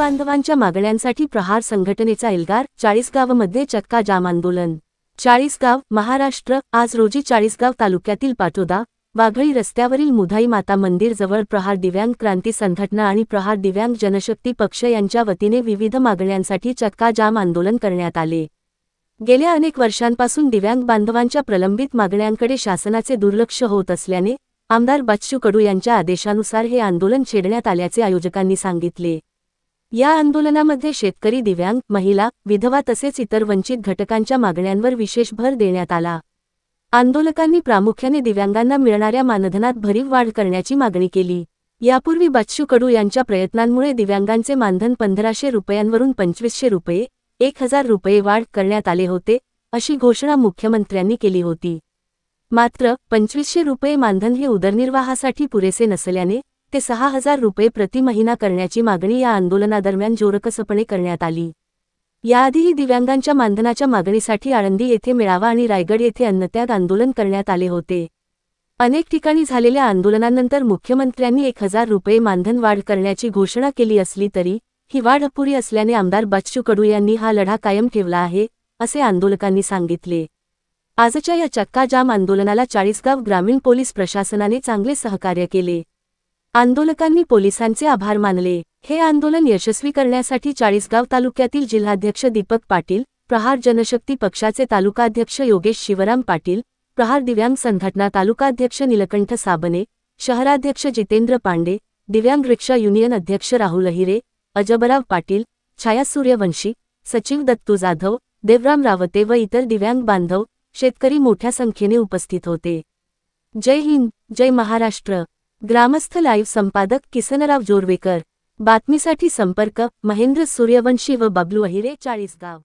बांधवांच्या मागण्यांसाठी प्रहार संघटनेचा एल्गार. चाळीसगावमध्ये चक्का जाम आंदोलन. चाळीसगाव, महाराष्ट्र. आज रोजी चाळीसगाव तालुक्यातील पाटोदा, वाघळी रस्त्यावरील मुधाई माता मंदिर जवळ प्रहार दिव्यांग क्रांती संघटना आणि प्रहार दिव्यांग जनशक्ती पक्ष यांच्या वतीने विविध मागण्यांसाठी चक्का जाम आंदोलन करण्यात आले. गेल्या अनेक वर्षांपासून दिव्यांग बांधवांच्या प्रलंबित मागण्यांकडे शासनाचे दुर्लक्ष होत असल्याने आमदार बच्चू कडू यांच्या आदेशानुसार हे आंदोलन छेडण्यात आल्याचे आयोजकांनी सांगितले. या आंदोलनामध्ये शेतकरी, दिव्यांग, महिला, विधवा तसेच इतर वंचित घटकांच्या मागण्यांवर विशेष भर देण्यात आला. आंदोलकांनी प्रामुख्याने दिव्यांगांना मिळणाऱ्या मानधनात भरीव वाढ करण्याची मागणी केली. यापूर्वी बच्चू कडू यांच्या प्रयत्नांमुळे दिव्यांगांचे मानधन 1500 रुपयांवरून 2500 रुपये, 1000 रुपये वाढ करण्यात आले होते, अशी घोषणा मुख्यमंत्र्यांनी केली होती. मात्र 2500 रुपये मानधन हे उदरनिर्वाहासाठी पुरेसे नसल्याने ते 6000 रुपये प्रति महिना करण्याची मागणी या आंदोलनादरम्यान जोरकसपणे करण्यात आली. याआधीही दिव्यांगांच्या मानधनाच्या मागणीसाठी आळंदी येथे मेळावा आणि रायगड येथे अन्नत्याग आंदोलन करण्यात आले होते. अनेक ठिकाणी झालेल्या आंदोलनानंतर मुख्यमंत्र्यांनी 1000 रुपये मानधन वाढ करण्याची घोषणा केली असली तरी ही वाढ अपुरी असल्याने आमदार बच्चू कडू यांनी हा लढा कायम ठेवला आहे, असे आंदोलकांनी सांगितले. आजच्या या चक्का जाम आंदोलनाला चाळीसगाव ग्रामीण पोलीस प्रशासनाने चांगले सहकार्य केले. आंदोलकांनी पोलिसांचे आभार मानले. हे आंदोलन यशस्वी करण्यासाठी चाळीसगाव तालुक्यातील जिल्हाध्यक्ष दीपक पाटील, प्रहार जनशक्ती पक्षाचे तालुकाध्यक्ष योगेश शिवराम पाटील, प्रहार दिव्यांग संघटना तालुकाध्यक्ष नीलकंठ साबणे, शहराध्यक्ष जितेंद्र पांडे, दिव्यांग रिक्षा युनियन अध्यक्ष राहुल अहिरे, अजबराव पाटील, छाया सूर्यवंशी, सचिव दत्तू जाधव, देवराम रावते व इतर दिव्यांग बांधव, शेतकरी मोठ्या संख्येने उपस्थित होते. जय हिंद, जय महाराष्ट्र. ग्रामस्थ लाईव्ह संपादक किसनराव जोरवेकर. बातमीसाठी संपर्क महेंद्र सूर्यवंशी व बबलू अहिरे, चाळीसगाव.